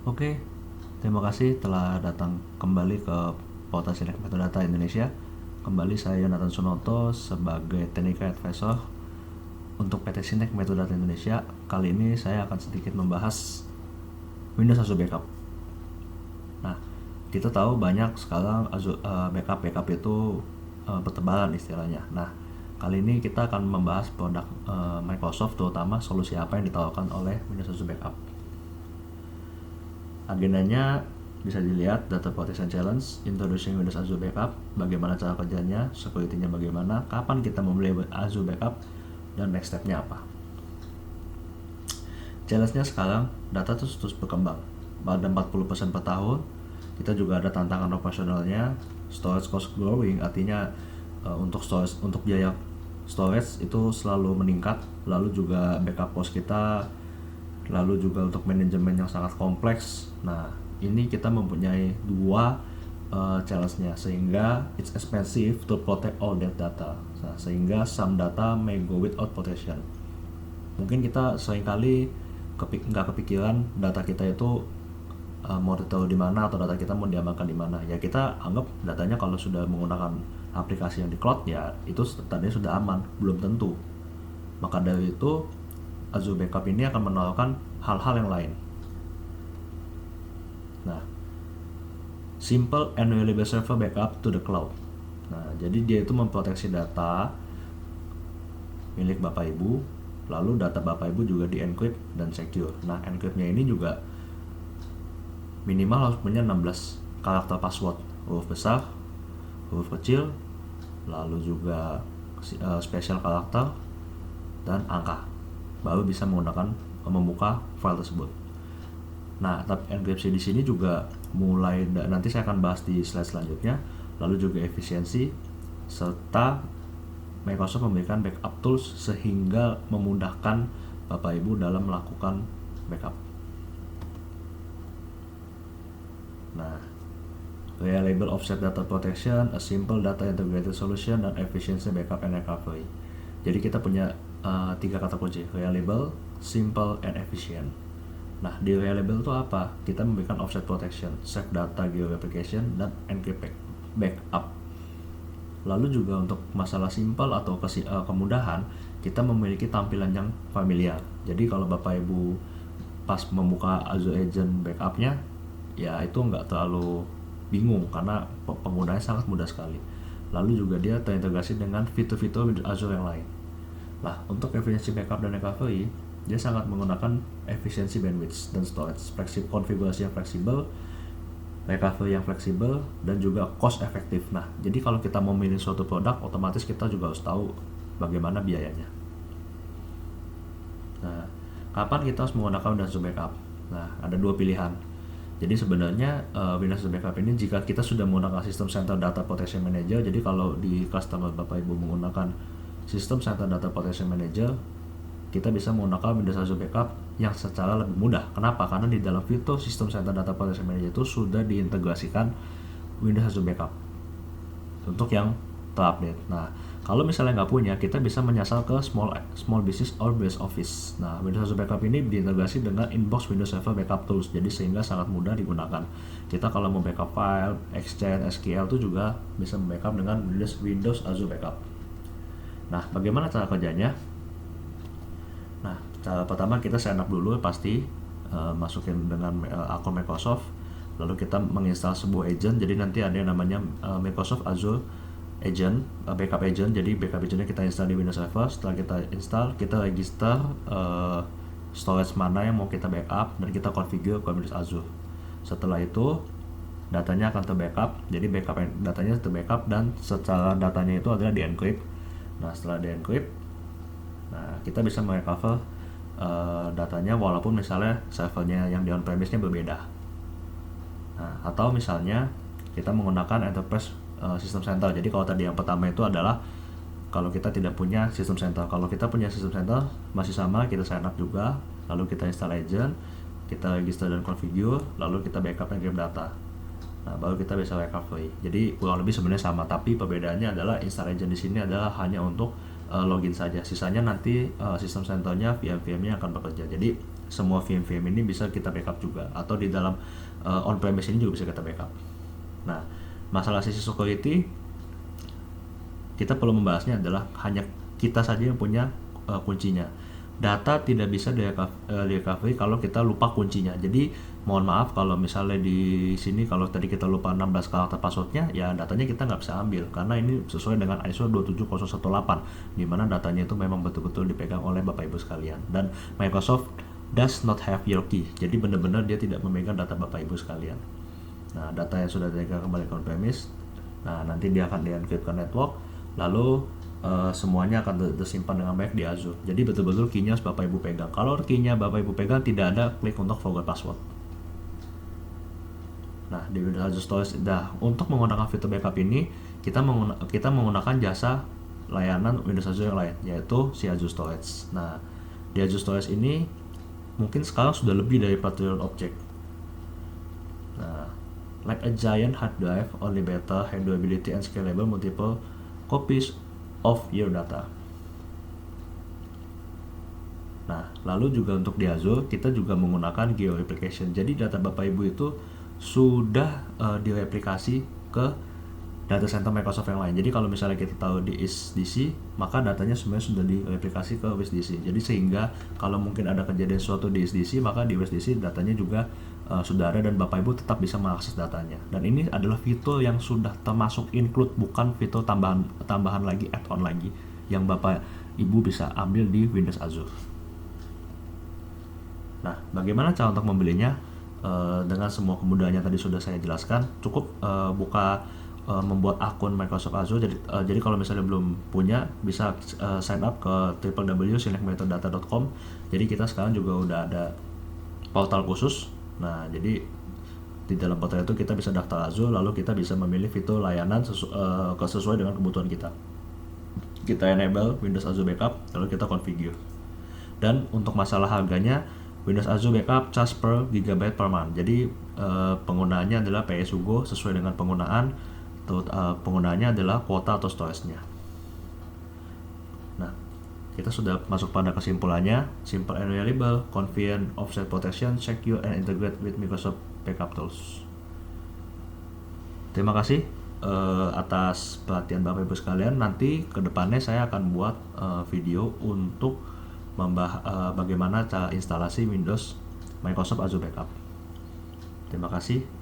Oke, terima kasih telah datang kembali ke Portal Sinek Metadata Indonesia. Kembali saya Yonatan Sunoto sebagai Technical Advisor untuk PT Sinek Metadata Indonesia. Kali ini saya akan sedikit membahas Windows Azure Backup. Nah, kita tahu banyak sekarang backup itu bertebaran istilahnya. Nah, kali ini kita akan membahas produk Microsoft, terutama solusi apa yang ditawarkan oleh Windows Azure Backup. Agendanya bisa dilihat: Data Protection Challenge, Introducing Windows Azure Backup, bagaimana cara kerjanya, security-nya bagaimana, kapan kita membeli Azure Backup, dan next step-nya apa. Challenge-nya sekarang, data terus berkembang, pada 40% per tahun. Kita juga ada tantangan operasionalnya, storage cost growing, artinya untuk biaya storage itu selalu meningkat, lalu juga backup cost kita, lalu juga untuk manajemen yang sangat kompleks. Nah, ini kita mempunyai dua challenge-nya, sehingga it's expensive to protect all that data. Nah, sehingga some data may go without protection. Mungkin kita seringkali nggak kepikiran data kita itu mau ditaruh di mana atau data kita mau diamankan di mana. Ya kita anggap datanya kalau sudah menggunakan aplikasi yang di cloud, ya itu tandanya sudah aman. Belum tentu. Maka dari itu Azure Backup ini akan menawarkan hal-hal yang lain. Nah, simple and reliable server backup to the cloud. Nah, jadi dia itu memproteksi data milik Bapak Ibu, lalu data Bapak Ibu juga di-encrypt dan secure. Nah, encryptnya ini juga minimal harus punya 16 karakter password, huruf besar, huruf kecil, lalu juga special karakter dan angka, baru bisa membuka file tersebut. Nah, tapi enkripsi di sini juga mulai nanti saya akan bahas di slide selanjutnya. Lalu juga efisiensi, serta Microsoft memberikan backup tools sehingga memudahkan Bapak Ibu dalam melakukan backup. Nah, reliable offset data protection, a simple data integrated solution, dan efficiency backup and recovery. Jadi kita punya 3 kata kunci: reliable, simple, and efficient. Nah, di reliable itu apa? Kita memberikan offset protection, safe data geo-replication, dan encrypt backup. Lalu juga untuk masalah simple atau kemudahan, kita memiliki tampilan yang familiar. Jadi kalau Bapak Ibu pas membuka Azure Agent backupnya, ya itu nggak terlalu bingung karena penggunanya sangat mudah sekali. Lalu juga dia terintegrasi dengan fitur-fitur Windows Azure yang lain. Nah, untuk efisiensi backup dan recovery, dia sangat menggunakan efisiensi bandwidth dan storage, konfigurasi yang fleksibel, recovery yang fleksibel, dan juga cost efektif. Nah, jadi kalau kita mau memilih suatu produk, otomatis kita juga harus tahu bagaimana biayanya. Nah, kapan kita harus menggunakan Windows Azure Backup? Nah, ada 2 pilihan. Jadi sebenarnya Windows Azure Backup ini jika kita sudah menggunakan System Center Data Protection Manager, jadi kalau di customer Bapak Ibu menggunakan System Center Data Protection Manager, kita bisa menggunakan Windows Azure Backup yang secara lebih mudah. Kenapa? Karena di dalam fitur System Center Data Protection Manager itu sudah diintegrasikan Windows Azure Backup untuk yang terupdate. Nah, kalau misalnya nggak punya, kita bisa menyasar ke small business or base office. Nah, Windows Azure Backup ini diintegrasi dengan inbox Windows Server Backup Tools, jadi sehingga sangat mudah digunakan. Kita kalau mau backup file, Exchange, SQL itu juga bisa backup dengan Windows Azure Backup. Nah, bagaimana cara kerjanya? Nah, cara pertama kita sign up dulu pasti, masukin dengan akun Microsoft, lalu kita menginstal sebuah agent. Jadi nanti ada yang namanya Microsoft Azure Agent, backup agent. Jadi backup agentnya kita install di Windows Server. Setelah kita install, kita register storage mana yang mau kita backup dan kita configure ke Windows Azure. Setelah itu datanya akan terbackup. Jadi datanya terbackup dan secara datanya itu adalah di-encrypt. Nah, setelah di-encrypt, nah kita bisa merecover datanya walaupun misalnya servernya yang di on-premise-nya berbeda. Nah, atau misalnya kita menggunakan Enterprise System Center. Jadi kalau tadi yang pertama itu adalah kalau kita tidak punya System Center. Kalau kita punya System Center masih sama, kita sign up juga, lalu kita install agent, kita register dan configure, lalu kita backup encrypt data. Nah, baru kita bisa recovery. Jadi kurang lebih sebenarnya sama, tapi perbedaannya adalah install agent di sini adalah hanya untuk login saja. Sisanya nanti sistem Centernya VM-nya akan bekerja. Jadi semua VM ini bisa kita backup juga, atau di dalam on-premise ini juga bisa kita backup. Nah, masalah sisi security kita perlu membahasnya adalah hanya kita saja yang punya kuncinya. Data tidak bisa di-recovery kalau kita lupa kuncinya. Jadi mohon maaf kalau misalnya di sini kalau tadi kita lupa 16 karakter passwordnya, ya datanya kita nggak bisa ambil karena ini sesuai dengan ISO 27018 di mana datanya itu memang betul-betul dipegang oleh Bapak Ibu sekalian, dan Microsoft does not have your key. Jadi benar-benar dia tidak memegang data Bapak Ibu sekalian. Nah, data yang sudah dipegang kembali ke on-premise, nah nanti dia akan di-encrypt ke network, lalu semuanya akan tersimpan dengan baik di Azure. Jadi betul-betul key-nya harus Bapak Ibu pegang. Kalau key-nya Bapak Ibu pegang, tidak ada klik untuk forgot password. Nah, di Windows Azure Storage, untuk menggunakan fitur backup ini kita menggunakan jasa layanan Windows Azure yang lain, yaitu si Azure Storage. Nah, di Azure Storage ini mungkin sekarang sudah lebih dari 4 triliun objek. Nah, like a giant hard drive, only better, high durability and scalable multiple copies of your data. Nah, lalu juga untuk di Azure kita juga menggunakan geo replication. Jadi data Bapak Ibu itu sudah direplikasi ke data center Microsoft yang lain. Jadi kalau misalnya kita tahu di EastDC, maka datanya sebenarnya sudah direplikasi ke WestDC. Jadi sehingga kalau mungkin ada kejadian suatu di EastDC, maka di WestDC datanya juga sudah ada dan Bapak Ibu tetap bisa mengakses datanya. Dan ini adalah fitur yang sudah termasuk include, bukan fitur tambahan lagi, add-on lagi yang Bapak Ibu bisa ambil di Windows Azure. Nah, bagaimana cara untuk membelinya? Dengan semua kemudahannya tadi sudah saya jelaskan. Cukup membuat akun Microsoft Azure. Jadi kalau misalnya belum punya, bisa sign up ke www.synecmethodata.com. Jadi kita sekarang juga udah ada portal khusus. Nah, jadi di dalam portal itu kita bisa daftar Azure, lalu kita bisa memilih fitur layanan sesuai dengan kebutuhan kita. Kita enable Windows Azure Backup, lalu kita configure. Dan untuk masalah harganya, Windows Azure Backup charge per gigabyte per month. Jadi penggunaannya adalah pay as you go sesuai dengan penggunaan. Penggunaannya adalah kuota atau storage-nya. Nah, kita sudah masuk pada kesimpulannya. Simple and reliable, convenient, offset protection, secure and integrate with Microsoft Backup Tools. Terima kasih atas perhatian Bapak Ibu sekalian. Nanti kedepannya saya akan buat video untuk membahas bagaimana cara instalasi Windows Microsoft Azure Backup. Terima kasih.